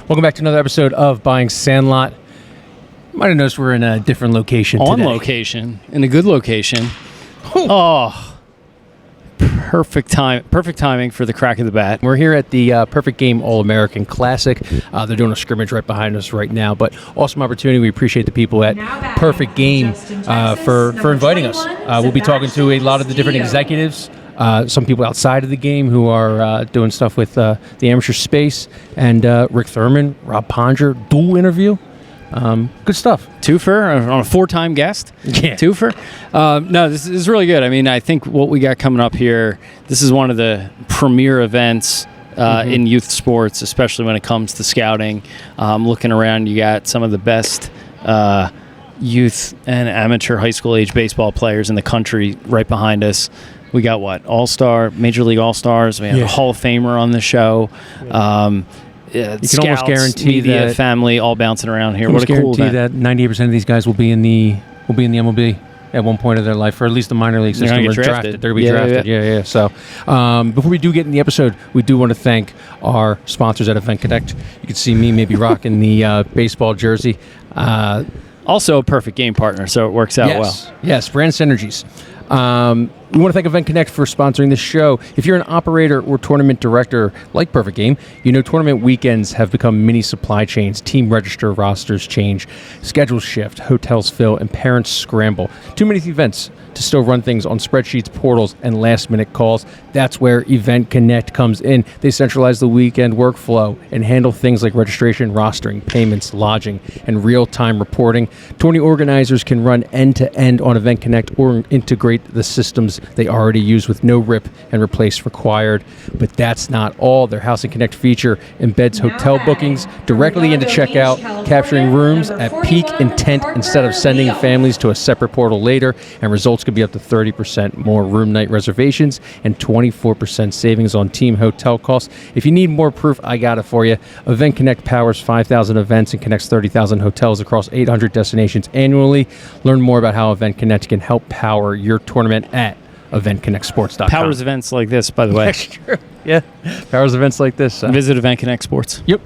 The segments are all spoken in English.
Welcome back to another episode of Buying Sandlot. You might have noticed we're in a different location today. On location, in a good location. Oh, perfect timing for the crack of the bat. We're here at the Perfect Game All-American Classic. They're doing a scrimmage right behind us right now, but awesome opportunity. We appreciate the people at Perfect Game for inviting us. We'll be talking to a lot of the different executives, some people outside of the game who are doing stuff with the amateur space, and Rick Thurman, Rob Ponger, dual interview. Good stuff. Twofer on a four-time guest. Yeah. Twofer. No, this is really good. I mean, I think what we got coming up here, this is one of the premier events in youth sports, especially when it comes to scouting. Looking around, you got some of the best youth and amateur high school age baseball players in the country right behind us. We got All-Star, Major League All-Stars. We have a Hall of Famer on the show. You can Scouts, almost guarantee media, that family, all bouncing around here. You What a cool guarantee event. that 98% of these guys will be in the MLB at one point of their life, or at least the minor league system. They're gonna get drafted. They're going to be drafted. Yeah. Yeah. So before we do get in the episode, we do want to thank our sponsors at Event Connect. You can see me maybe rocking the baseball jersey. Also a perfect game partner, so it works out well. Yes, brand synergies. We want to thank Event Connect for sponsoring this show. If you're an operator or tournament director like Perfect Game, you know tournament weekends have become mini supply chains. Team register, rosters change, schedules shift, hotels fill, and parents scramble. Too many events to still run things on spreadsheets, portals, and last-minute calls. That's where Event Connect comes in. They centralize the weekend workflow and handle things like registration, rostering, payments, lodging, and real-time reporting. Tourney organizers can run end-to-end on Event Connect or integrate the systems they already use with no rip and replace required. But that's not all. Their House and Connect feature embeds hotel bookings directly into checkout, capturing rooms at peak intent instead of sending families to a separate portal later, and results could be up to 30% more room night reservations and 24% savings on team hotel costs. If you need more proof, I got it for you. Event Connect powers 5,000 events and connects 30,000 hotels across 800 destinations annually. Learn more about how Event Connect can help power your tournament at eventconnectsports.com. Powers events like this, by the way. That's true. Yeah, powers events like this. Visit Event Connect Sports. Yep.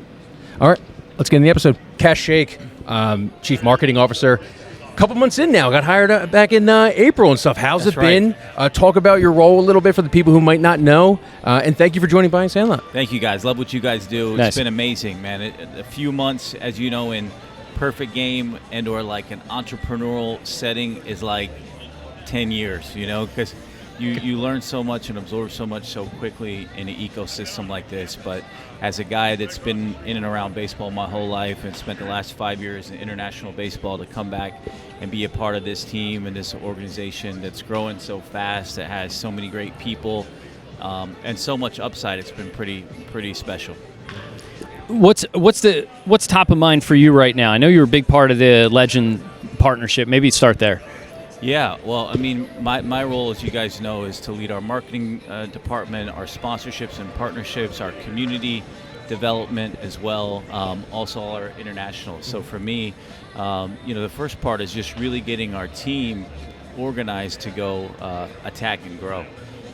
All right, let's get in the episode. Kash, Shaikh, Chief Marketing Officer. Couple months in now, got hired back in April and stuff. How's it been? Talk about your role a little bit for the people who might not know. And thank you for joining Buying Sandlot. Thank you, guys. Love what you guys do. Nice. It's been amazing, man. A few months, as you know, in Perfect Game and or like an entrepreneurial setting is like 10 years, you know, because you learn so much and absorb so much so quickly in an ecosystem like this. But as a guy that's been in and around baseball my whole life and spent the last 5 years in international baseball, to come back and be a part of this team and this organization that's growing so fast, that has so many great people and so much upside, it's been pretty special. What's top of mind for you right now? I know you're a big part of the Legend partnership. Maybe start there. Yeah, well, I mean, my role, as you guys know, is to lead our marketing department, our sponsorships and partnerships, our community development as well, also all our international. So for me, the first part is just really getting our team organized to go attack and grow.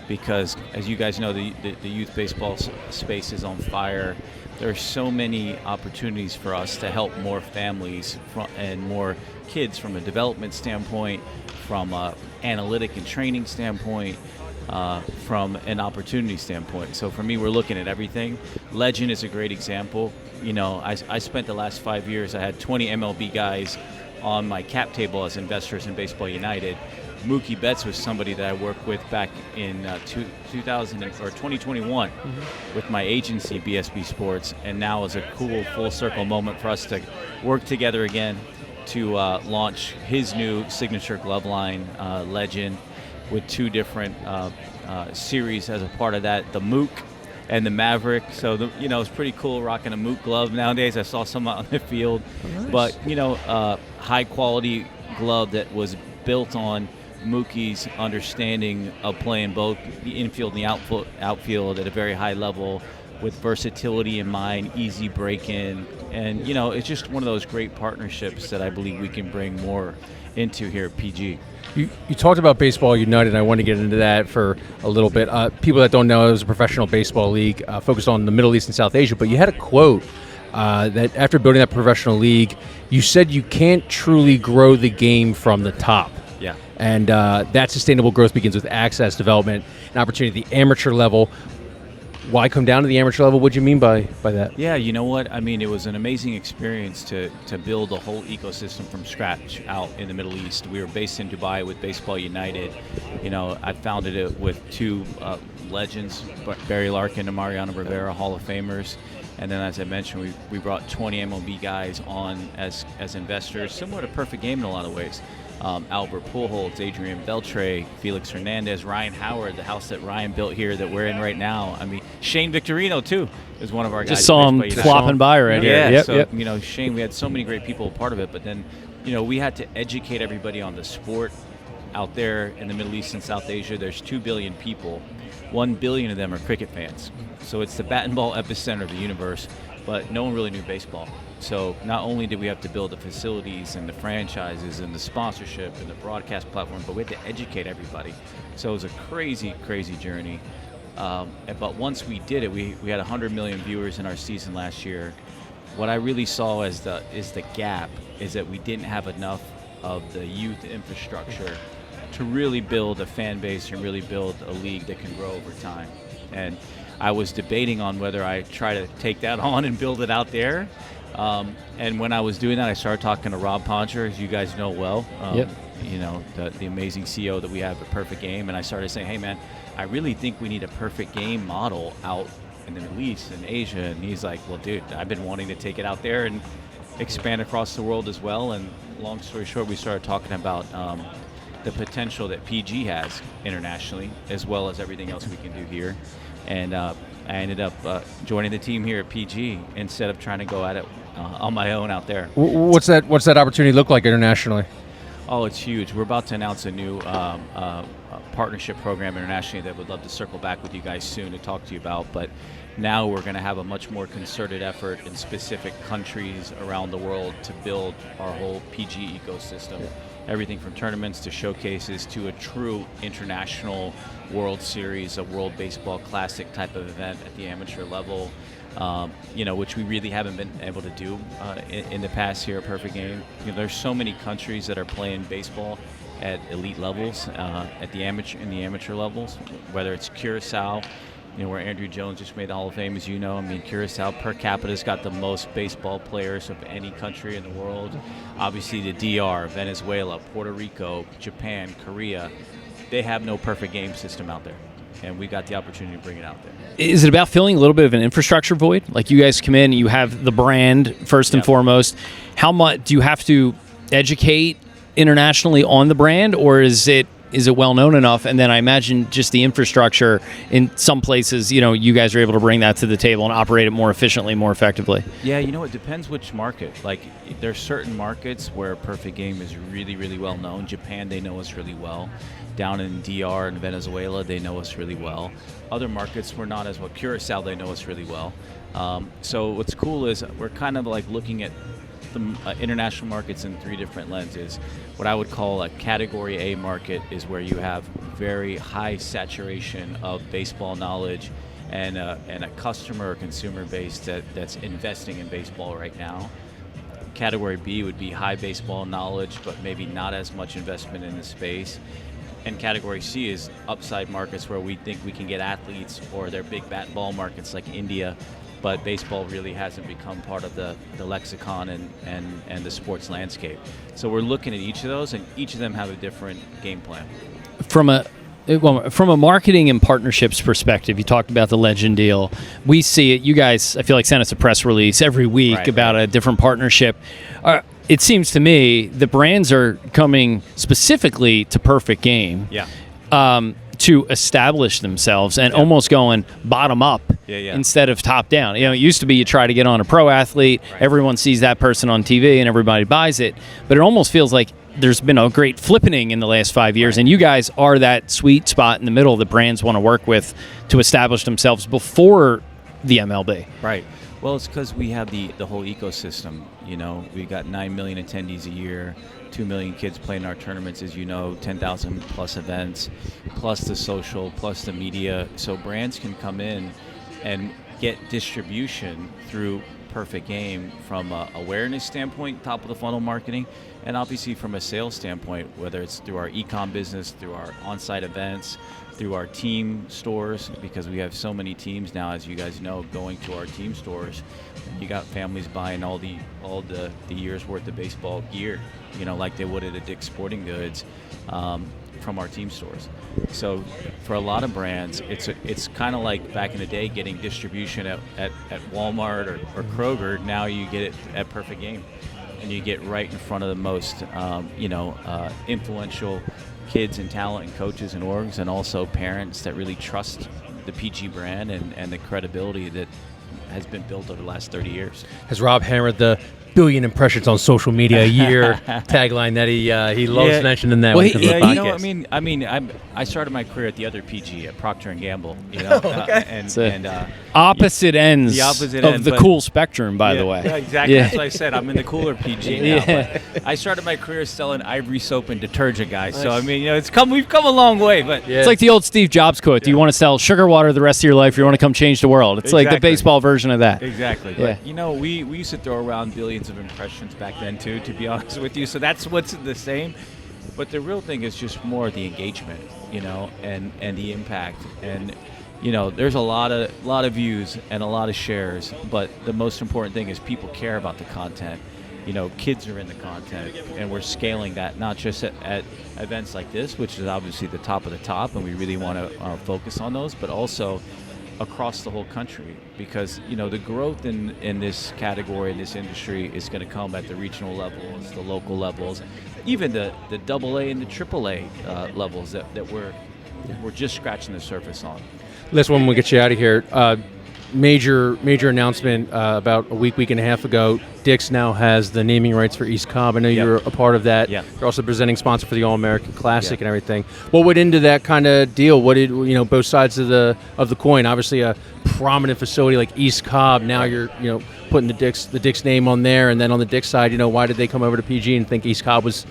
Because, as you guys know, the youth baseball space is on fire. There are so many opportunities for us to help more families and more kids from a development standpoint, from an analytic and training standpoint, from an opportunity standpoint. So for me, we're looking at everything. Legend is a great example. You know, I spent the last 5 years, I had 20 MLB guys on my cap table as investors in Baseball United. Mookie Betts was somebody that I worked with back in 2021 with my agency, BSB Sports, and now is a cool full circle moment for us to work together again to launch his new signature glove line, Legend, with two different series as a part of that, the Mook and the Maverick. So, it's pretty cool rocking a Mook glove nowadays. I saw some out on the field. Oh, nice. But, high-quality glove that was built on Mookie's understanding of playing both the infield and the outfield at a very high level, with versatility in mind, easy break-in. And, it's just one of those great partnerships that I believe we can bring more into here at PG. You talked about Baseball United, and I want to get into that for a little bit. People that don't know, it was a professional baseball league focused on the Middle East and South Asia, but you had a quote that after building that professional league, you said you can't truly grow the game from the top. Yeah. And that sustainable growth begins with access, development, and opportunity at the amateur level. Why come down to the amateur level? What do you mean by that? Yeah, you know what? I mean, it was an amazing experience to build a whole ecosystem from scratch out in the Middle East. We were based in Dubai with Baseball United. You know, I founded it with two legends, Barry Larkin and Mariano Rivera, Hall of Famers. And then, as I mentioned, we brought 20 MLB guys on as investors, similar to Perfect Game in a lot of ways. Albert Pujols, Adrian Beltre, Felix Hernandez, Ryan Howard, the house that Ryan built here that we're in right now. I mean, Shane Victorino, too, is one of our guys. Just saw him flopping by right here. Yeah, so, you know, Shane, we had so many great people a part of it, but then, you know, we had to educate everybody on the sport out there in the Middle East and South Asia. There's 2 billion people. 1 billion of them are cricket fans. So it's the bat and ball epicenter of the universe, but no one really knew baseball. So not only did we have to build the facilities and the franchises and the sponsorship and the broadcast platform, but we had to educate everybody. So it was a crazy, crazy journey. But once we did it, we had 100 million viewers in our season last year. What I really saw as the gap is that we didn't have enough of the youth infrastructure to really build a fan base and really build a league that can grow over time. And I was debating on whether I try to take that on and build it out there. And when I was doing that, I started talking to Rob Ponger, as you guys know well, you know, the amazing CEO that we have at Perfect Game. And I started saying, hey, man, I really think we need a Perfect Game model out in the Middle East and Asia. And he's like, well, dude, I've been wanting to take it out there and expand across the world as well. And long story short, we started talking about the potential that PG has internationally, as well as everything else we can do here. And I ended up joining the team here at PG instead of trying to go at it on my own out there. What's that opportunity look like internationally? Oh, it's huge. We're about to announce a new partnership program internationally that we'd love to circle back with you guys soon to talk to you about. But now we're going to have a much more concerted effort in specific countries around the world to build our whole PG ecosystem. Yeah. Everything from tournaments to showcases to a true international World Series, a World Baseball Classic type of event at the amateur level, you know, which we really haven't been able to do in the past here at Perfect Game. You know, there's so many countries that are playing baseball at elite levels, in the amateur levels, whether it's Curacao, you know, where Andrew Jones just made the Hall of Fame, as you know. I mean, Curacao per capita's got the most baseball players of any country in the world. Obviously, the DR, Venezuela, Puerto Rico, Japan, Korea, they have no Perfect Game system out there. And we got the opportunity to bring it out there. Is it about filling a little bit of an infrastructure void? Like, you guys come in, you have the brand first and foremost. How much do you have to educate internationally on the brand, or is it well known enough? And then I imagine just the infrastructure in some places, you know, you guys are able to bring that to the table and operate it more efficiently, more effectively. Yeah, you know, it depends which market. Like, there's certain markets where Perfect Game is really, really well known. Japan, they know us really well. Down in DR and Venezuela, they know us really well. Other markets, we're not as well. Curacao, they know us really well. So what's cool is we're kind of like looking at the international markets in 3 different lenses. What I would call a Category A market is where you have very high saturation of baseball knowledge and a customer or consumer base that's investing in baseball right now. Category B would be high baseball knowledge, but maybe not as much investment in the space. And Category C is upside markets where we think we can get athletes, or they're big bat and ball markets like India, but baseball really hasn't become part of the lexicon and the sports landscape. So we're looking at each of those, and each of them have a different game plan. From a marketing and partnerships perspective, you talked about the Legend deal. We see it. You guys, I feel like, send us a press release every week about a different partnership. It seems to me the brands are coming specifically to Perfect Game to establish themselves and almost going bottom up instead of top down. You know, it used to be you try to get on a pro athlete, everyone sees that person on TV and everybody buys it, but it almost feels like there's been a great flippening in the last 5 years, and you guys are that sweet spot in the middle that brands want to work with to establish themselves before the MLB. Right. Well, it's because we have the whole ecosystem. You know, we got 9 million attendees a year, 2 million kids playing our tournaments, as you know, 10,000 plus events, plus the social, plus the media. So brands can come in and get distribution through perfect game from a awareness standpoint, top of the funnel marketing, and obviously from a sales standpoint, whether it's through our e-com business, through our on-site events, through our team stores, because we have so many teams now, as you guys know, going to our team stores. You got families buying all the year's worth of baseball gear, like they would at a Dick's Sporting Goods, from our team stores. So for a lot of brands, it's kind of like back in the day getting distribution at Walmart or Kroger. Now you get it at Perfect Game, and you get right in front of the most influential kids and talent and coaches and orgs, and also parents that really trust the PG brand and the credibility that has been built over the last 30 years. Has Rob hammered the billion impressions on social media a year tagline that he loves mentioning that? Well, podcast. I started my career at the other PG at Procter and Gamble. Okay. Opposite ends of the cool spectrum, by the way. Yeah, exactly. That's what I said. I'm in the cooler PG now. But I started my career selling Ivory soap and detergent, guys. So we've come a long way. But it's like the old Steve Jobs quote: "Do you want to sell sugar water the rest of your life? Or you want to come change the world?" It's like the baseball version of that. Exactly. But we used to throw around billions of impressions back then too, to be honest with you. So that's what's the same. But the real thing is just more the engagement, and the impact. And there's a lot of views and a lot of shares, but the most important thing is people care about the content. Kids are in the content, and we're scaling that not just at events like this, which is obviously the top of the top, and we really want to focus on those, but also across the whole country, because the growth in this category, in this industry, is going to come at the regional levels, the local levels, even the AA and the AAA levels that we're just scratching the surface on. Last one, we'll get you out of here. Major announcement about a week and a half ago. Dick's now has the naming rights for East Cobb. I know you're a part of that. Yep. You're also presenting sponsor for the All-American Classic and everything. What went into that kind of deal? What did both sides of the coin? Obviously, a prominent facility like East Cobb. Now you're putting the Dick's name on there, and then on the Dick's side, why did they come over to PG and think East Cobb was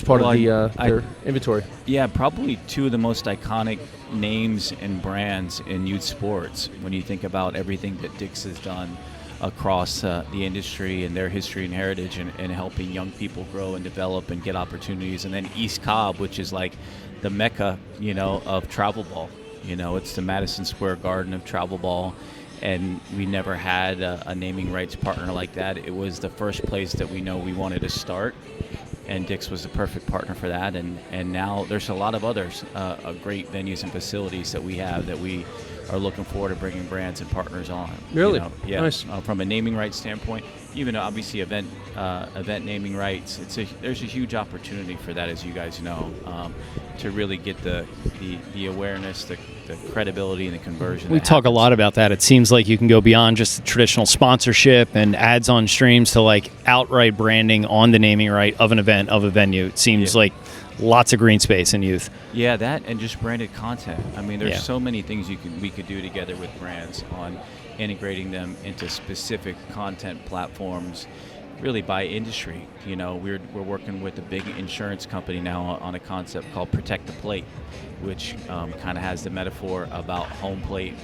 part of their inventory? Yeah, probably two of the most iconic names and brands in youth sports when you think about everything that Dick's has done across the industry and their history and heritage, and helping young people grow and develop and get opportunities. And then East Cobb, which is like the mecca, of travel ball. It's the Madison Square Garden of travel ball. And we never had a naming rights partner like that. It was the first place that we wanted to start. And Dick's was the perfect partner for that, and now there's a lot of others, great venues and facilities that we have that we are looking forward to bringing brands and partners on. Really? Nice. From a naming rights standpoint, even obviously event naming rights, there's a huge opportunity for that, as you guys know, to really get the awareness, the credibility, and the conversion. We talk a lot about that. It seems like you can go beyond just the traditional sponsorship and ads on streams to like outright branding on the naming right of an event, of a venue. It seems like lots of green space in youth. Yeah, that and just branded content. I mean, there's so many things we could do together with brands on integrating them into specific content platforms, really by industry. We're working with a big insurance company now on a concept called Protect the Plate, which kind of has the metaphor about home plate.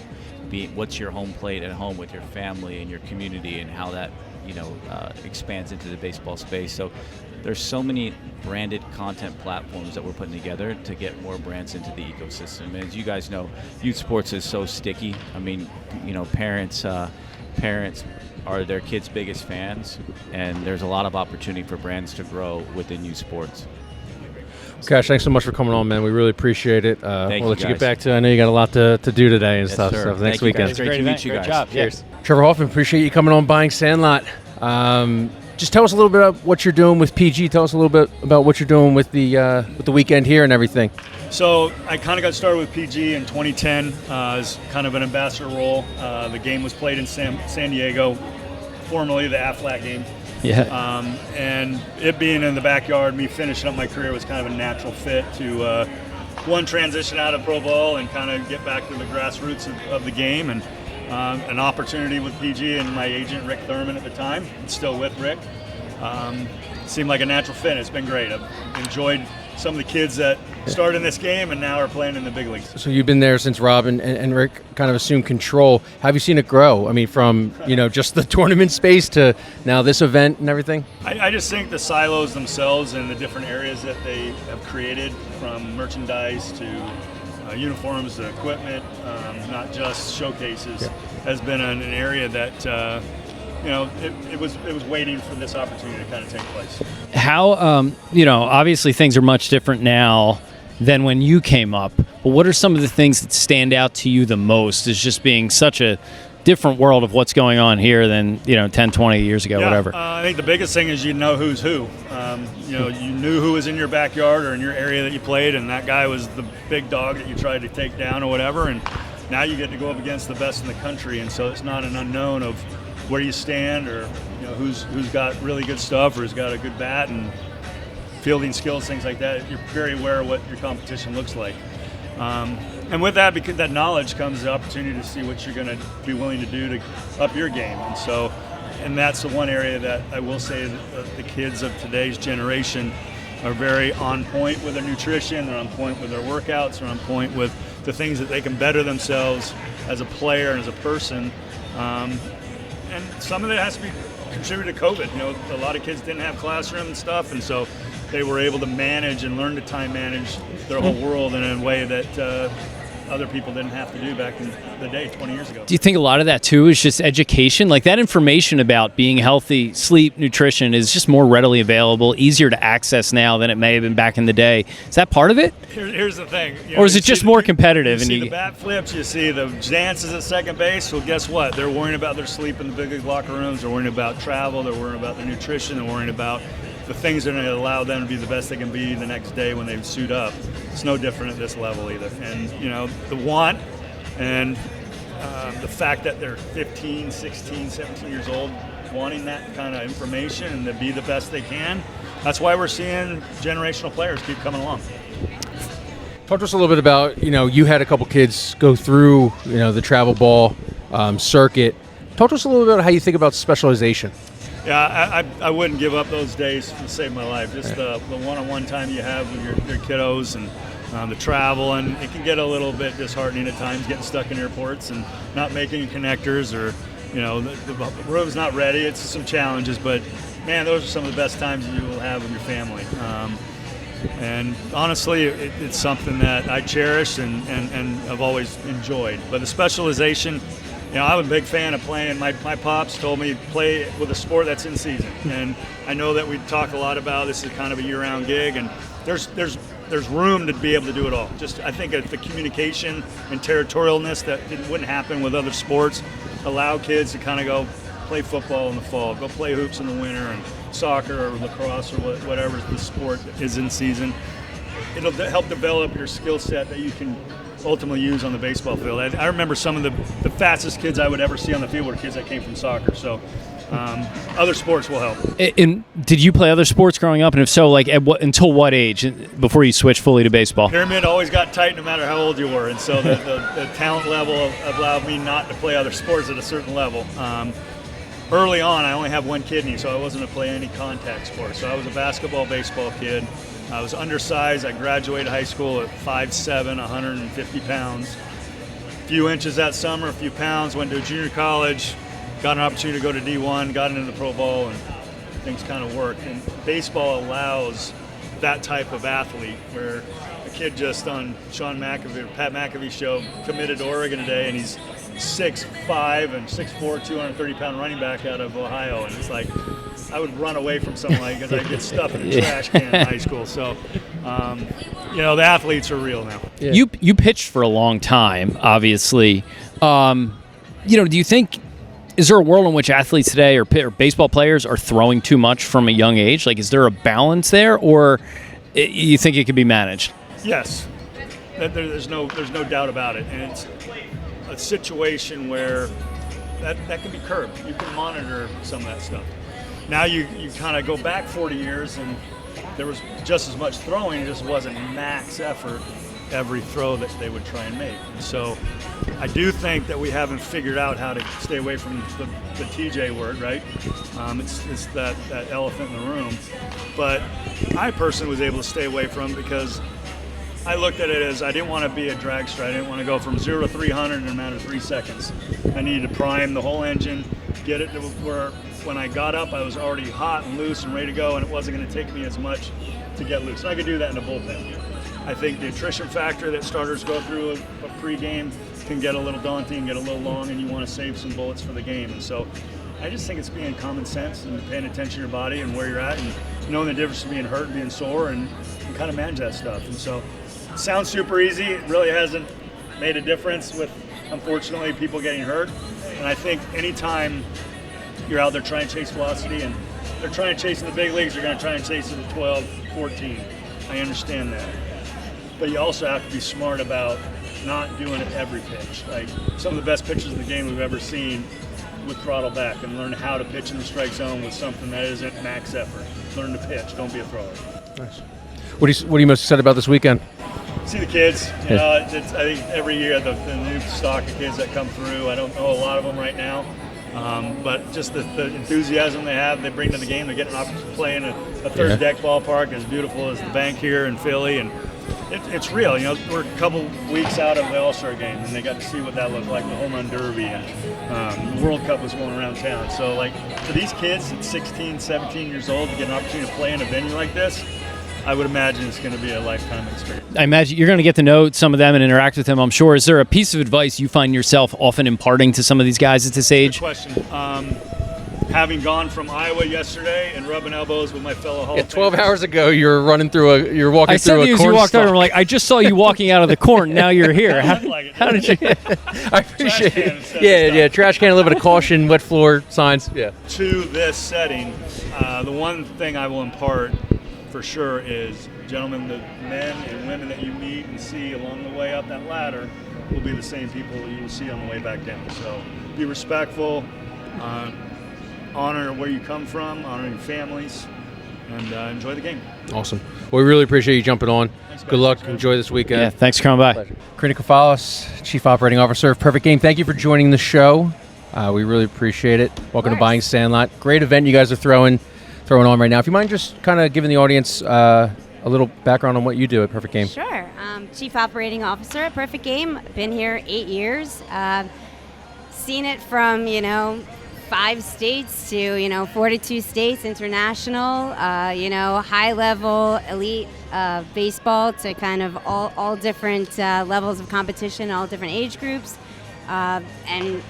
What's your home plate at home with your family and your community, and how that expands into the baseball space. So there's so many branded content platforms that we're putting together to get more brands into the ecosystem. And as you guys know, youth sports is so sticky. I mean, parents are their kids' biggest fans, and there's a lot of opportunity for brands to grow within youth sports. Kash, thanks so much for coming on, man. We really appreciate it. We'll let you get back to. I know you got a lot to do today and stuff. Sir. So next weekend. It's great to meet you guys. Great job. Cheers. Trevor Hoffman, appreciate you coming on Buying Sandlot. Just tell us a little bit about what you're doing with PG. Tell us a little bit about what you're doing with the weekend here and everything. So I kind of got started with PG in 2010 as kind of an ambassador role. The game was played in San Diego, formerly the Aflac game. Yeah. And it being in the backyard, me finishing up my career was kind of a natural fit to transition out of pro ball and kind of get back to the grassroots of the game. And an opportunity with PG and my agent Rick Thurman at the time, still with Rick, seemed like a natural fit. It's been great. I've enjoyed some of the kids that started in this game and now are playing in the big leagues. So you've been there since Rob and Rick kind of assumed control. Have you seen it grow? I mean, from just the tournament space to now this event and everything? I just think the silos themselves and the different areas that they have created, from merchandise to uniforms to equipment, not just showcases, has been an area that it was waiting for this opportunity to kind of take place. How obviously things are much different now than when you came up, but what are some of the things that stand out to you the most as just being such a different world of what's going on here than 10, 20 years ago, whatever? I think the biggest thing is you know who's who. You knew who was in your backyard or in your area that you played, and that guy was the big dog that you tried to take down or whatever, and now you get to go up against the best in the country, and so it's not an unknown of where you stand or who's got really good stuff or who's got a good bat and fielding skills, things like that. You're very aware of what your competition looks like. And with that, because that knowledge comes the opportunity to see what you're going to be willing to do to up your game. And that's the one area that I will say that the kids of today's generation are very on point with their nutrition, they're on point with their workouts, they're on point with the things that they can better themselves as a player and as a person. And some of it has to be contributed to COVID. A lot of kids didn't have classroom and stuff, and so they were able to manage and learn to time manage their whole world in a way that other people didn't have to do back in the day 20 years ago. Do you think a lot of that too is just education? Like that information about being healthy, sleep, nutrition is just more readily available, easier to access now than it may have been back in the day. Is that part of it? Here's the thing. Or is it just more competitive? You see the bat flips, you see the dances at second base. Well, guess what? They're worrying about their sleep in the big league locker rooms. They're worrying about travel. They're worrying about their nutrition. They're worrying about the things that are going to allow them to be the best they can be the next day when they suit up. It's no different at this level either. And, the want and the fact that they're 15, 16, 17 years old wanting that kind of information and to be the best they can, that's why we're seeing generational players keep coming along. Talk to us a little bit about, you had a couple kids go through, the travel ball circuit. Talk to us a little bit about how you think about specialization. Yeah, I wouldn't give up those days to save my life. Just the one-on-one time you have with your kiddos and the travel, and it can get a little bit disheartening at times, getting stuck in airports and not making connectors, or the room's not ready. It's some challenges, but man, those are some of the best times you will have with your family. And honestly, it's something that I cherish and have always enjoyed. But the specialization, I'm a big fan of playing. My pops told me play with a sport that's in season, and I know that we talk a lot about this is kind of a year-round gig, and there's room to be able to do it all. Just I think the communication and territorialness that wouldn't happen with other sports allow kids to kind of go play football in the fall, go play hoops in the winter, and soccer or lacrosse or whatever the sport is in season. It'll help develop your skill set that you can ultimately use on the baseball field. I remember some of the fastest kids I would ever see on the field were kids that came from soccer. So other sports will help. And did you play other sports growing up? And if so, like until what age before you switched fully to baseball? Pyramid always got tight no matter how old you were. And so the talent level allowed me not to play other sports at a certain level. Early on, I only have one kidney, so I wasn't going to play any contact sports. So I was a basketball, baseball kid. I was undersized. I graduated high school at 5'7", 150 pounds. A few inches that summer, a few pounds, went to a junior college, got an opportunity to go to D1, got into the pro ball, and things kind of worked. And baseball allows that type of athlete where a kid just on Pat McAfee's show committed to Oregon today, and he's 6'5" and 6'4", 230-pound running back out of Ohio. And it's like, I would run away from something like that because I get stuff in the trash can in high school. So, the athletes are real now. Yeah. You pitched for a long time, obviously. Do you think, is there a world in which athletes today or baseball players are throwing too much from a young age? Like, is there a balance there, or you think it can be managed? Yes. There's no doubt about it. And it's a situation where that can be curbed. You can monitor some of that stuff. Now you kind of go back 40 years and there was just as much throwing, it just wasn't max effort. every throw that they would try and make. And so I do think that we haven't figured out how to stay away from the TJ word, right? It's that elephant in the room. But I personally was able to stay away from it because I looked at it as I didn't want to be a dragster. I didn't want to go from 0 to 300 in a matter of 3 seconds. I needed to prime the whole engine, get it to where when I got up, I was already hot and loose and ready to go, and it wasn't going to take me as much to get loose. And I could do that in a bullpen. I think the attrition factor that starters go through a pre-game can get a little daunting, get a little long, and you want to save some bullets for the game. And so I just think it's being common sense and paying attention to your body and where you're at and knowing the difference between being hurt and being sore and kind of manage that stuff. And so it sounds super easy. It really hasn't made a difference with, unfortunately, people getting hurt. And I think anytime you're out there trying to chase velocity and they're trying to chase in the big leagues, they're going to try and chase it at 12, 14. I understand that. But you also have to be smart about not doing it every pitch. Like some of the best pitches in the game we've ever seen with throttle back and learn how to pitch in the strike zone with something that isn't max effort. Learn to pitch. Don't be a thrower. Nice. What are you most excited about this weekend? See the kids. You know, I think every year the new stock of kids that come through. I don't know a lot of them right now, but just the enthusiasm they have, they bring to the game. They get an opportunity to play in a third deck ballpark as beautiful as the bank here in Philly, and it's real. You know, we're a couple weeks out of the All-Star game, and they got to see what that looked like, the home run derby, and the World Cup was going around town. So, like, for these kids at 16, 17 years old to get an opportunity to play in a venue like this, I would imagine it's going to be a lifetime experience. I imagine you're going to get to know some of them and interact with them, I'm sure. Is there a piece of advice you find yourself often imparting to some of these guys at this age? Good question. Having gone from Iowa yesterday and rubbing elbows with my fellow Hall of 12 Famers. hours ago, you're walking through a corn I said to you as you walked over, I'm like, I just saw you walking out of the corn. Now you're here. How did you? I appreciate it. Yeah, trash can, a little bit of caution, wet floor signs. Yeah. To this setting, the one thing I will impart for sure is, gentlemen, the men and women that you meet and see along the way up that ladder will be the same people you will see on the way back down. So be respectful, honor where you come from, honor your families, and enjoy the game. Awesome. Well, we really appreciate you jumping on. Thanks, Good luck. guys. Enjoy this weekend. Yeah, thanks for coming by. Pleasure. Karena Kafales, Chief Operating Officer of Perfect Game. Thank you for joining the show. We really appreciate it. Welcome to Buying Sandlot. Great event you guys are throwing on right now. If you mind just kind of giving the audience a little background on what you do at Perfect Game. Sure. Chief Operating Officer at Perfect Game. Been here 8 years. Seen it from, 5 states to, 42 states, international, high-level, elite baseball to kind of all different levels of competition, all different age groups, and,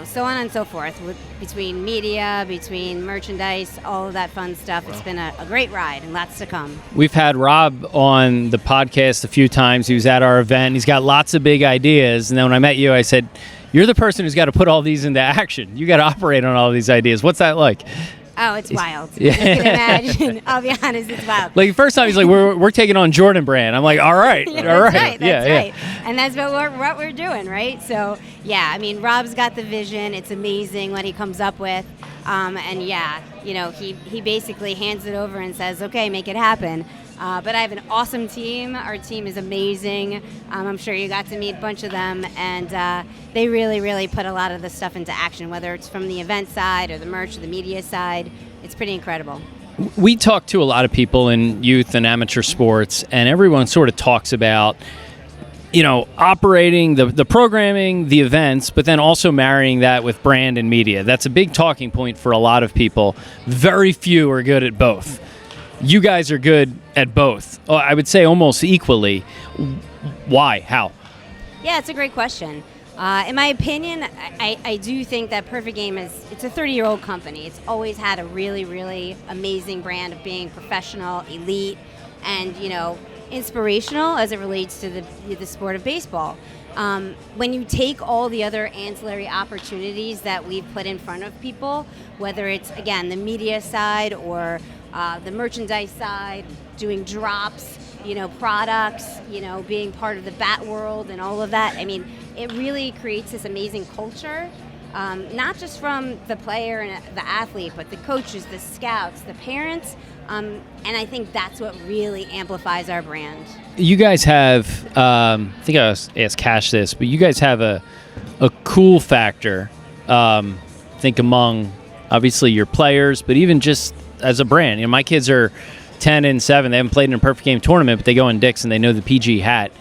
so on and so forth, between media, between merchandise, all of that fun stuff. Wow. It's been a great ride and lots to come. We've had Rob on the podcast a few times. He was at our event. He's got lots of big ideas. And then when I met you, I said, you're the person who's got to put all these into action. You got to operate on all these ideas. What's that like? Oh, it's wild. Yeah. You can imagine. I'll be honest, it's wild. Like the first time he's like, we're taking on Jordan Brand. I'm like, all right. Yeah, all right. That's right. And that's what we're doing, right? So, yeah, I mean, Rob's got the vision. It's amazing what he comes up with. He basically hands it over and says, okay, make it happen. But I have an awesome team. Our team is amazing. I'm sure you got to meet a bunch of them, and they really, really put a lot of the stuff into action, whether it's from the event side or the merch or the media side. It's pretty incredible. We talk to a lot of people in youth and amateur sports, and everyone sort of talks about, operating the programming, the events, but then also marrying that with brand and media. That's a big talking point for a lot of people. Very few are good at both. You guys are good at both. I would say almost equally. Why? How? Yeah, it's a great question. In my opinion, I do think that Perfect Game it's a 30-year-old company. It's always had a really, really amazing brand of being professional, elite, and, inspirational as it relates to the sport of baseball. When you take all the other ancillary opportunities that we've put in front of people, whether it's, again, the media side or the merchandise side, doing drops, products, being part of the bat world and all of that. I mean, it really creates this amazing culture not just from the player and the athlete, but the coaches, the scouts, the parents, and I think that's what really amplifies our brand. You guys have, I think I asked Kash this, but you guys have a cool factor, I think among obviously your players, but even just as a brand. My kids are 10 and 7. They haven't played in a perfect game tournament, but they go in Dick's and they know the PG hat.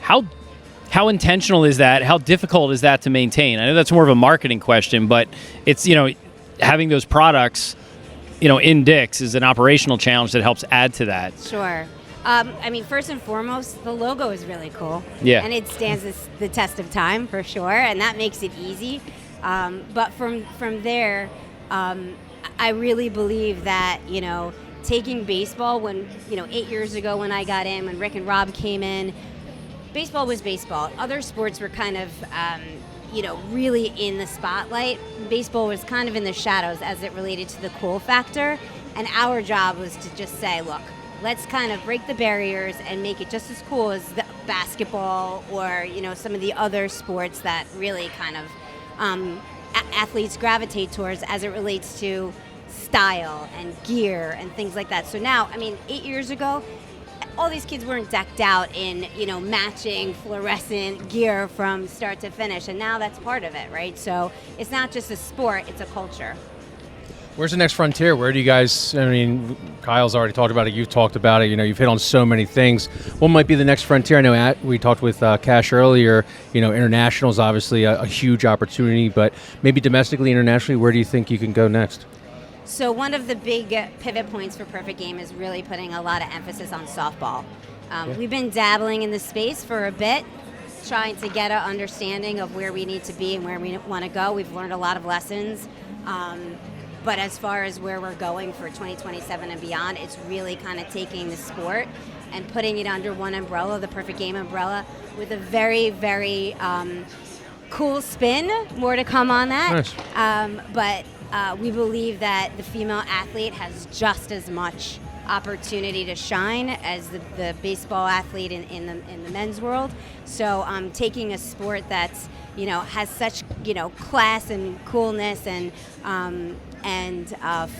How intentional is that? How difficult is that to maintain? I know that's more of a marketing question, but it's, having those products, in Dick's is an operational challenge that helps add to that. Sure. First and foremost, the logo is really cool. Yeah. And it stands the test of time for sure, and that makes it easy. But from there, I really believe that, taking baseball when, 8 years ago when I got in, when Rick and Rob came in, baseball was baseball. Other sports were kind of, really in the spotlight. Baseball was kind of in the shadows as it related to the cool factor. And our job was to just say, look, let's kind of break the barriers and make it just as cool as the basketball or, some of the other sports that really kind of athletes gravitate towards as it relates to style and gear and things like that. So now, 8 years ago, all these kids weren't decked out in, matching fluorescent gear from start to finish. And now that's part of it, right? So it's not just a sport, it's a culture. Where's the next frontier? Where do you guys, Kyle's already talked about it, you've talked about it, you've hit on so many things. What might be the next frontier? I know we talked with Kash earlier, international is obviously a huge opportunity, but maybe domestically, internationally, where do you think you can go next? So one of the big pivot points for Perfect Game is really putting a lot of emphasis on softball. We've been dabbling in the space for a bit, trying to get an understanding of where we need to be and where we want to go. We've learned a lot of lessons. But as far as where we're going for 2027 and beyond, it's really kind of taking the sport and putting it under one umbrella, the Perfect Game umbrella, with a very, very cool spin. More to come on that. Nice. But we believe that the female athlete has just as much opportunity to shine as the baseball athlete in the men's world. So taking a sport that's has such class and coolness and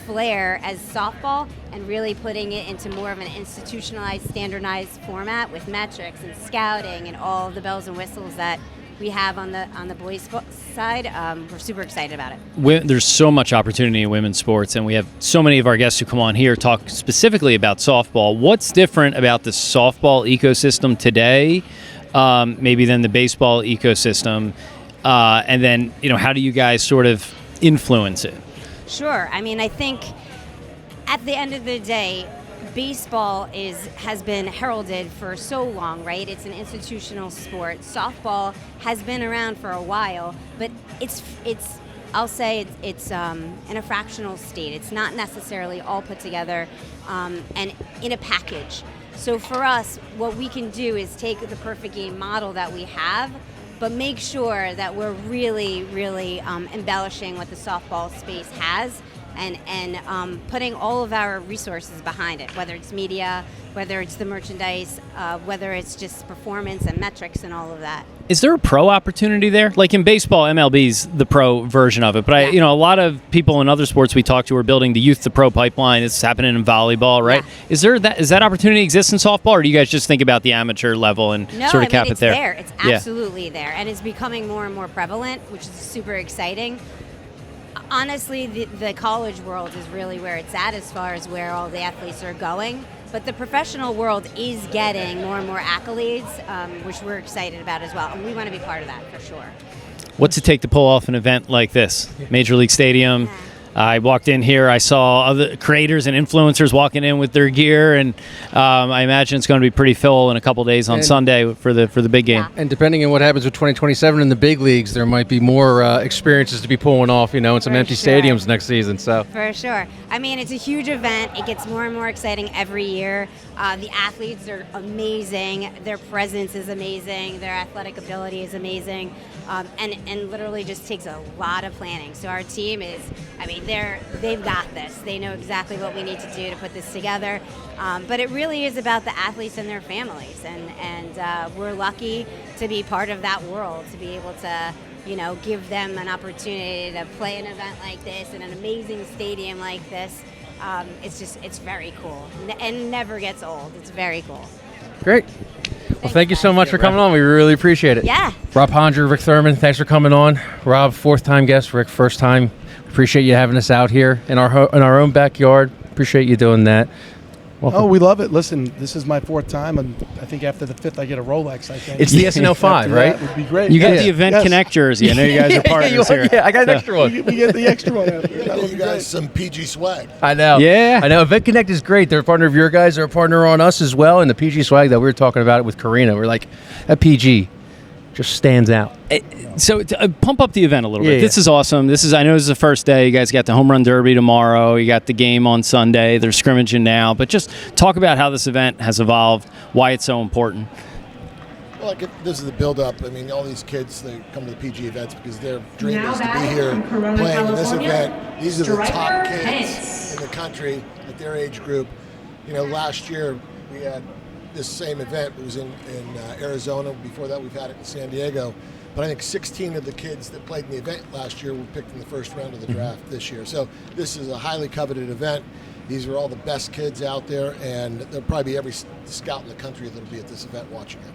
flair as softball, and really putting it into more of an institutionalized, standardized format with metrics and scouting and all the bells and whistles that we have on the boys' side. We're super excited about it. There's so much opportunity in women's sports, and we have so many of our guests who come on here talk specifically about softball. What's different about the softball ecosystem today, maybe than the baseball ecosystem? And then, how do you guys sort of influence it? Sure. I think at the end of the day, baseball has been heralded for so long, right? It's an institutional sport. Softball has been around for a while, but it's I'll say it's in a fractional state. It's not necessarily all put together and in a package. So for us, what we can do is take the Perfect Game model that we have, but make sure that we're really, really embellishing what the softball space has and putting all of our resources behind it, whether it's media, whether it's the merchandise, whether it's just performance and metrics and all of that. Is there a pro opportunity there? Like in baseball, MLB's the pro version of it, but Yeah. a lot of people in other sports we talk to are building the youth to pro pipeline. It's happening in volleyball, right? Yeah. Is that opportunity exist in softball, or do you guys just think about the amateur level and sort of cap it there? No, it's there. It's absolutely there, and it's becoming more and more prevalent, which is super exciting. Honestly, the college world is really where it's at as far as where all the athletes are going. But the professional world is getting more and more accolades, which we're excited about as well. And we want to be part of that for sure. What's it take to pull off an event like this? Major League Stadium. Yeah. I walked in here, I saw other creators and influencers walking in with their gear, and I imagine it's going to be pretty full in a couple days on Sunday for the big game. Yeah. And depending on what happens with 2027 in the big leagues, there might be more experiences to be pulling off, and some For empty sure. stadiums next season. So For sure. It's a huge event. It gets more and more exciting every year. The athletes are amazing. Their presence is amazing. Their athletic ability is amazing. And literally just takes a lot of planning. So our team is, they've got this. They know exactly what we need to do to put this together. But it really is about the athletes and their families. And we're lucky to be part of that world, to be able to give them an opportunity to play an event like this in an amazing stadium like this. It's very cool and never gets old. It's very cool. Great. Well, thank you so much for coming on. We really appreciate it. Yeah. Rob Ponger, Rick Thurman, thanks for coming on. Rob, 4th-time guest. Rick, 1st time. Appreciate you having us out here in our own backyard. Appreciate you doing that. Welcome. Oh, we love it. Listen, this is my 4th time, and I think after the 5th, I get a Rolex. I think it's the SNL5, after right? That would be great. You get the Event Connect jersey. I know you guys are partners here. Yeah, I got an extra one. We get the extra one. After. That would You be guys great. some PG swag. I know. Yeah. I know. Event Connect is great. They're a partner of your guys. They're a partner on us as well. And the PG swag that we were talking about it with Karena, we're like, that PG just stands out. So pump up the event a little bit. Yeah. This is awesome. I know this is the first day. You guys got the home run derby tomorrow. You got the game on Sunday. They're scrimmaging now. But just talk about how this event has evolved, why it's so important. Well, this is the build-up. I mean, all these kids, they come to the PG events because their dream is to be here playing in this event. These are the top kids in the country at their age group. Last year we had this same event. It was in Arizona. Before that, we've had it in San Diego. But I think 16 of the kids that played in the event last year were picked in the first round of the draft this year. So this is a highly coveted event. These are all the best kids out there, and there'll probably be every scout in the country that'll be at this event watching it.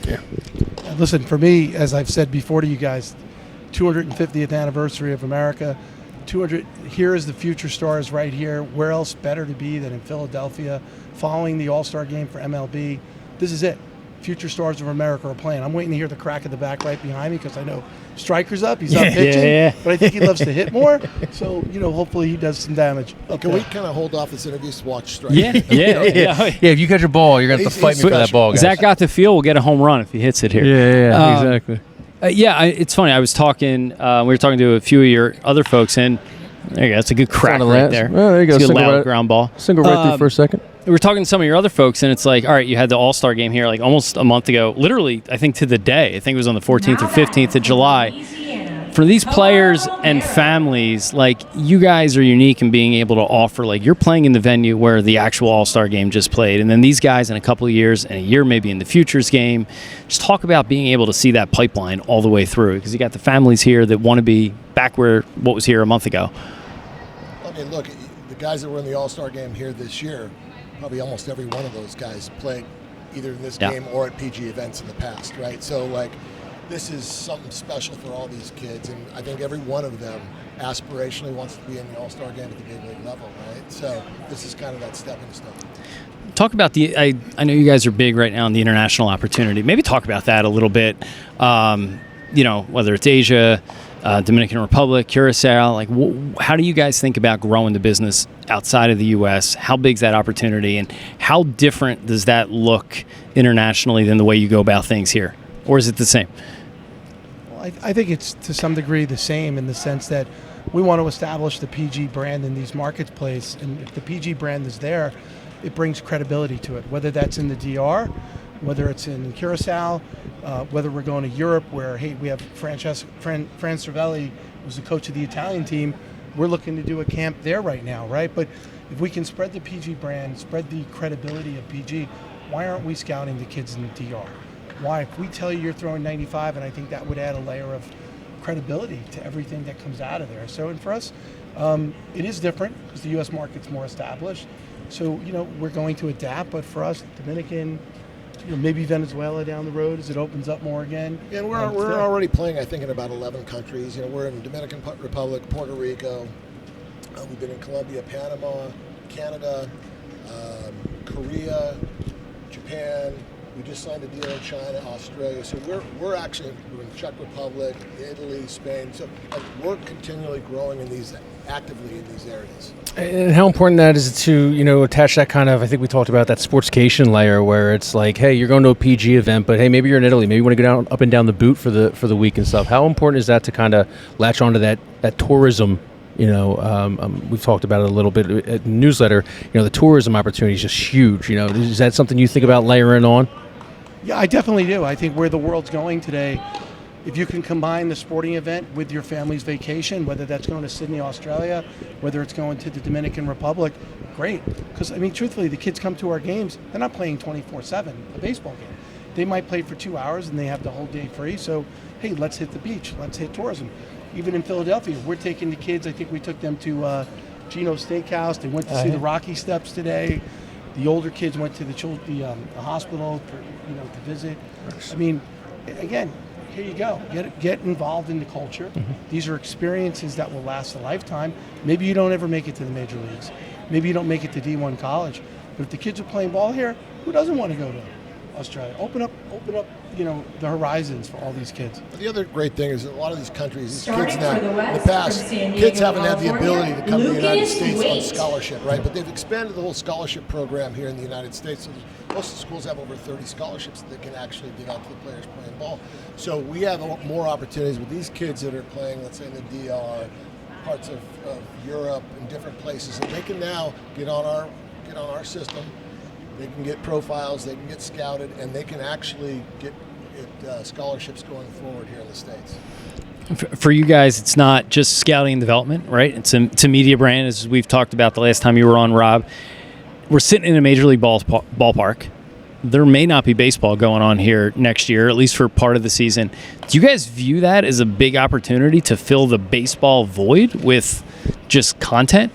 Yeah. Listen, for me, as I've said before to you guys, 250th anniversary of America. 200. Here is the future stars right here. Where else better to be than in Philadelphia, following the All-Star game for MLB? This is it. Future stars of America are playing. I'm waiting to hear the crack of the back right behind me because I know Striker's up. He's up pitching, but I think he loves to hit more. So hopefully he does some damage. Can we kind of hold off this interview to watch Striker? Yeah. Yeah, if you catch a ball, you're going to have to fight me for that ball, guys. Zach got the feel. We'll get a home run if he hits it here. Yeah, exactly. It's funny. I was talking. We were talking to a few of your other folks, and there you go. That's a good crack right there. Oh, there you go. It's a good Single loud right, ground ball. Single right through for a second. We were talking to some of your other folks, and it's like, all right, you had the All-Star game here like almost a month ago. Literally, I think to the day. I think it was on the 14th or 15th of July. For these players and families, like, you guys are unique in being able to offer, like, you're playing in the venue where the actual All-Star game just played, and then these guys in a couple of years, and a year maybe in the Futures game, just talk about being able to see that pipeline all the way through, because you got the families here that want to be back where what was here a month ago. I mean, look, the guys that were in the All-Star game here this year, probably almost every one of those guys played either in this game or at PG events in the past, right? So, like, this is something special for all these kids, and I think every one of them aspirationally wants to be in the All-Star game at the big league level, right? So this is kind of that stepping stone. Talk about I know you guys are big right now in the international opportunity. Maybe talk about that a little bit. Whether it's Asia, Dominican Republic, Curacao, like how do you guys think about growing the business outside of the U.S.? How big's that opportunity, and how different does that look internationally than the way you go about things here? Or is it the same? Well, I think it's to some degree the same in the sense that we want to establish the PG brand in these marketplaces, and if the PG brand is there, it brings credibility to it, whether that's in the DR, whether it's in Curacao, whether we're going to Europe where, hey, we have Fran Cervelli, who's the coach of the Italian team. We're looking to do a camp there right now, right? But if we can spread the PG brand, spread the credibility of PG, why aren't we scouting the kids in the DR? Why? If we tell you you're throwing 95, and I think that would add a layer of credibility to everything that comes out of there. So, and for us, it is different because the U.S. market's more established. So, we're going to adapt, but for us, Dominican, maybe Venezuela down the road as it opens up more again. Yeah, and we're already playing, I think, in about 11 countries. We're in Dominican Republic, Puerto Rico. We've been in Colombia, Panama, Canada, Korea, Japan. We just signed a deal in China, Australia. So we're actually in Czech Republic, Italy, Spain. So we're continually growing actively in these areas. And how important that is to, attach that kind of, I think we talked about that sportscation layer where it's like, hey, you're going to a PG event, but hey, maybe you're in Italy. Maybe you want to go up and down the boot for the week and stuff. How important is that to kind of latch onto that tourism? We've talked about it a little bit at the newsletter. The tourism opportunity is just huge. Is that something you think about layering on? Yeah, I definitely do. I think where the world's going today, if you can combine the sporting event with your family's vacation, whether that's going to Sydney, Australia, whether it's going to the Dominican Republic, great. Because, truthfully, the kids come to our games, they're not playing 24/7, a baseball game. They might play for 2 hours and they have the whole day free. So, hey, let's hit the beach. Let's hit tourism. Even in Philadelphia, we're taking the kids. I think we took them to Gino's Steakhouse. They went to see the Rocky Steps today. The older kids went to the hospital to visit. I mean, again, here you go. Get involved in the culture. These are experiences that will last a lifetime. Maybe you don't ever make it to the major leagues. Maybe you don't make it to D1 college. But if the kids are playing ball here, who doesn't want to go to Australia? Open up, the horizons for all these kids. The other great thing is that a lot of these countries, these kids now, in the past, kids haven't had the ability to come to the United States on scholarship, right? But they've expanded the whole scholarship program here in the United States. So most of the schools have over 30 scholarships that can actually get out to the players playing ball. So we have more opportunities with these kids that are playing, let's say in the DR, parts of Europe and different places, and they can now get on our system. They can get profiles, they can get scouted, and they can actually get scholarships going forward here in the States. For you guys, it's not just scouting and development, right? It's a media brand, as we've talked about the last time you were on, Rob. We're sitting in a major league ballpark. There may not be baseball going on here next year, at least for part of the season. Do you guys view that as a big opportunity to fill the baseball void with just content?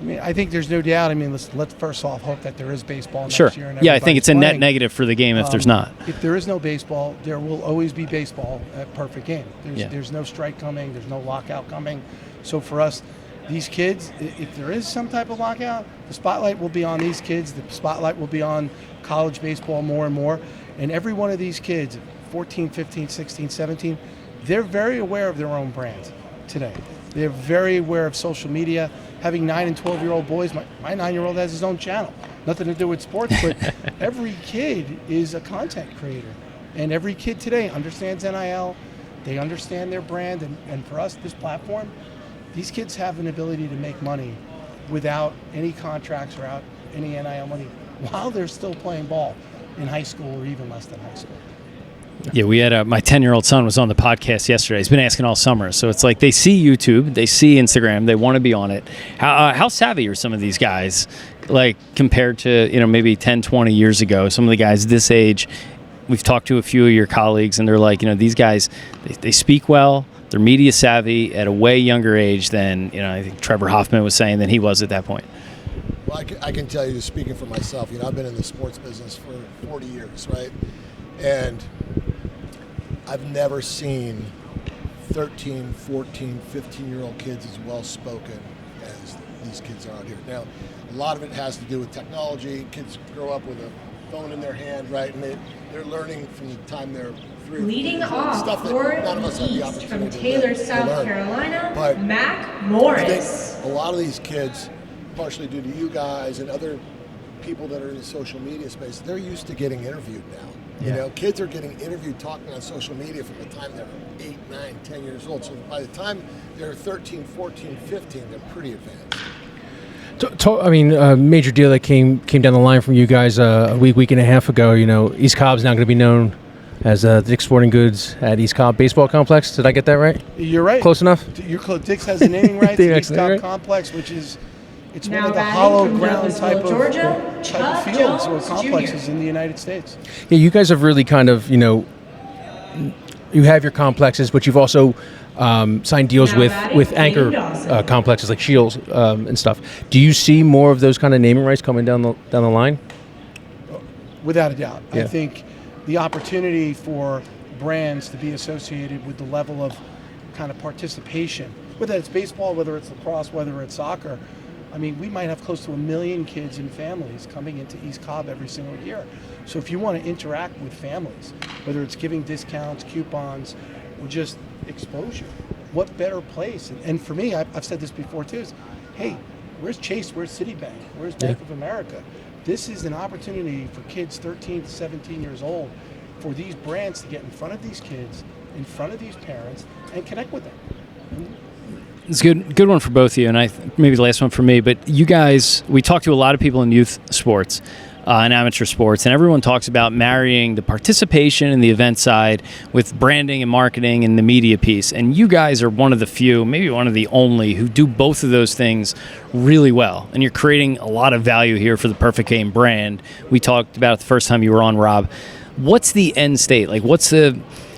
I mean, I think there's no doubt. I mean, let's first off hope that there is baseball next Sure. year. And Yeah, I think it's a net playing. negative for the game if there's not. If there is no baseball, there will always be baseball at Perfect Game. There's no strike coming. There's no lockout coming. So for us, these kids, if there is some type of lockout, the spotlight will be on these kids. The spotlight will be on college baseball more and more. And every one of these kids, 14, 15, 16, 17, they're very aware of their own brand today. They're very aware of social media. Having 9 and 12-year-old boys, my 9-year-old has his own channel. Nothing to do with sports, but every kid is a content creator. And every kid today understands NIL. They understand their brand. And for us, this platform, these kids have an ability to make money without any contracts or out any NIL money while they're still playing ball in high school or even less than high school. Yeah, we had my 10-year-old son was on the podcast yesterday. He's been asking all summer. So it's like they see YouTube, they see Instagram, they want to be on it. How savvy are some of these guys, like compared to maybe 10, 20 years ago? Some of the guys this age, we've talked to a few of your colleagues, and they're like, these guys, they speak well, they're media savvy at a way younger age than I think Trevor Hoffman was saying than he was at that point. Well, I can tell you, just speaking for myself, I've been in the sports business for 40 years, right? And I've never seen 13, 14, 15-year-old kids as well-spoken as these kids are out here. Now, a lot of it has to do with technology. Kids grow up with a phone in their hand, right? And they're learning from the time they're 3 or 4 years old. Stuff that none of us have the opportunity from Taylor, to South learn. Carolina, But Mac Morris. I think a lot of these kids, partially due to you guys and other people that are in the social media space, they're used to getting interviewed now. Kids are getting interviewed talking on social media from the time they're 8, 9, 10 years old. So by the time they're 13, 14, 15, they're pretty advanced. A major deal that came down the line from you guys a week and a half ago. East Cobb's now going to be known as Dick's Sporting Goods at East Cobb Baseball Complex. Did I get that right? You're right. Close enough? You're close. Dick's has an naming rights to East Cobb Complex, which is one of the hollow ground type of fields or complexes in the United States. Yeah, you guys have really kind of, you have your complexes, but you've also signed deals with anchor complexes like Shields and stuff. Do you see more of those kind of naming rights coming down the line? Without a doubt. Yeah. I think the opportunity for brands to be associated with the level of kind of participation, whether it's baseball, whether it's lacrosse, whether it's soccer. I mean, we might have close to 1 million kids and families coming into East Cobb every single year. So if you want to interact with families, whether it's giving discounts, coupons, or just exposure, what better place? And for me, I've said this before too, is, hey, where's Chase? Where's Citibank? Where's Bank of America? This is an opportunity for kids 13 to 17 years old for these brands to get in front of these kids, in front of these parents, and connect with them. It's a good one for both of you, and maybe the last one for me. But you guys, we talk to a lot of people in youth sports and amateur sports, and everyone talks about marrying the participation and the event side with branding and marketing and the media piece. And you guys are one of the few, maybe one of the only, who do both of those things really well. And you're creating a lot of value here for the Perfect Game brand. We talked about it the first time you were on, Rob. What's the end state? Like,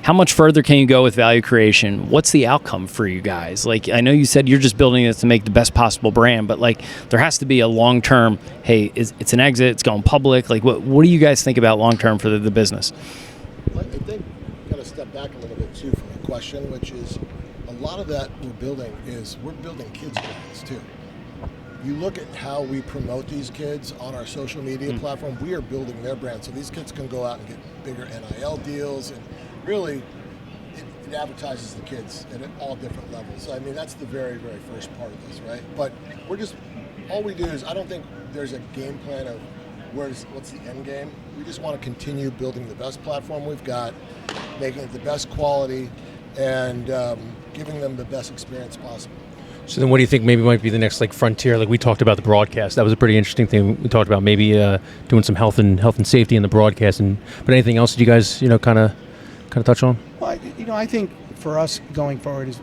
how much further can you go with value creation? What's the outcome for you guys? Like, I know you said you're just building it to make the best possible brand, but like, there has to be a long-term, hey, it's an exit, it's going public. Like, what do you guys think about long-term for the business? I think got to step back a little bit too from the question, which is a lot of that we're building kids' brands too. You look at how we promote these kids on our social media platform, we are building their brand. So these kids can go out and get bigger NIL deals, and really it advertises the kids at all different levels. So, I mean, that's the very, very first part of this, right? But all we do is, I don't think there's a game plan of what's the end game. We just want to continue building the best platform we've got, making it the best quality, and giving them the best experience possible. So then what do you think maybe might be the next like frontier? Like we talked about the broadcast. That was a pretty interesting thing. We talked about maybe doing some health and safety in the broadcast. But anything else that you guys, kind of touch on? Well, I think for us going forward is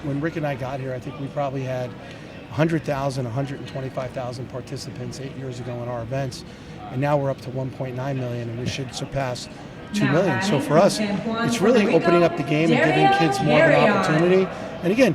when Rick and I got here, I think we probably had 100,000, 125,000 participants 8 years ago in our events. And now we're up to 1.9 million, and we should surpass 2 million. So for us, it's really opening up the game and giving kids more of an opportunity. And again,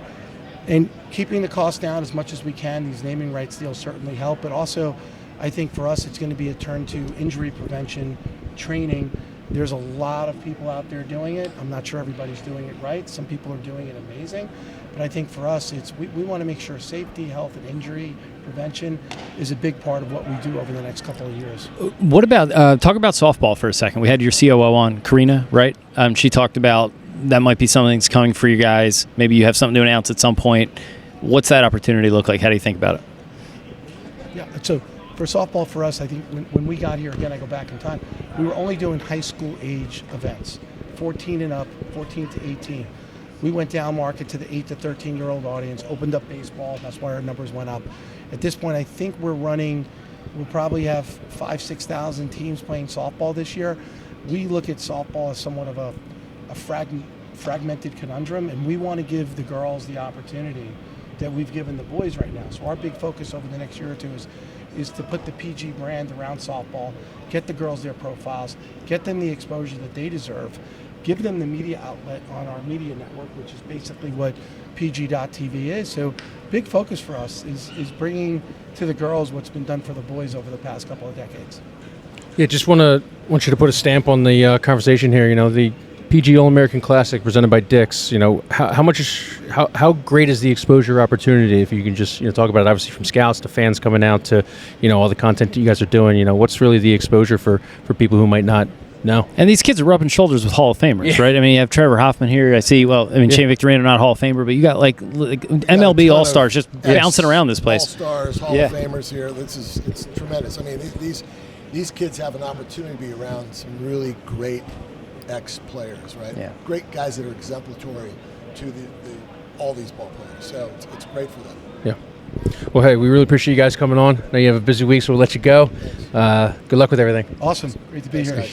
and keeping the cost down as much as we can. These naming rights deals certainly help, but also I think for us it's going to be a turn to injury prevention training. There's a lot of people out there doing it. I'm not sure everybody's doing it right. Some people are doing it amazing, but I think for us we want to make sure safety, health, and injury prevention is a big part of what we do over the next couple of years. What about talk about softball for a second? We had your COO on, Karena, right? She talked about that might be something that's coming for you guys. Maybe you have something to announce at some point. What's that opportunity look like? How do you think about it? Yeah, so for softball for us, I think when we got here, again, I go back in time, we were only doing high school age events, 14 and up, 14 to 18. We went down market to the 8 to 13-year-old audience, opened up baseball. That's why our numbers went up. At this point, I think we'll probably have 5,000, 6,000 teams playing softball this year. We look at softball as somewhat of a fragmented conundrum, and we want to give the girls the opportunity that we've given the boys right now. So our big focus over the next year or two is to put the PG brand around softball, get the girls their profiles, get them the exposure that they deserve, give them the media outlet on our media network, which is basically what PG.TV is. So big focus for us is bringing to the girls what's been done for the boys over the past couple of decades. Yeah, just want you to put a stamp on the conversation here. The PG All-American Classic presented by Dick's. How great is the exposure opportunity? If you can just talk about it, obviously from scouts to fans coming out to all the content that you guys are doing. What's really the exposure for people who might not know? And these kids are rubbing shoulders with Hall of Famers, right? I mean, you have Trevor Hoffman here. I see. Shane Victorino, not Hall of Famer, but you got like MLB All Stars just bouncing around this place. All Stars, Hall of Famers here. It's tremendous. I mean, these kids have an opportunity to be around some really great ex-players, right? Yeah. Great guys that are exemplary to all these ball players. So it's great for them. Yeah. Well, hey, we really appreciate you guys coming on. I know you have a busy week, so we'll let you go. Good luck with everything. Awesome. Great to be here.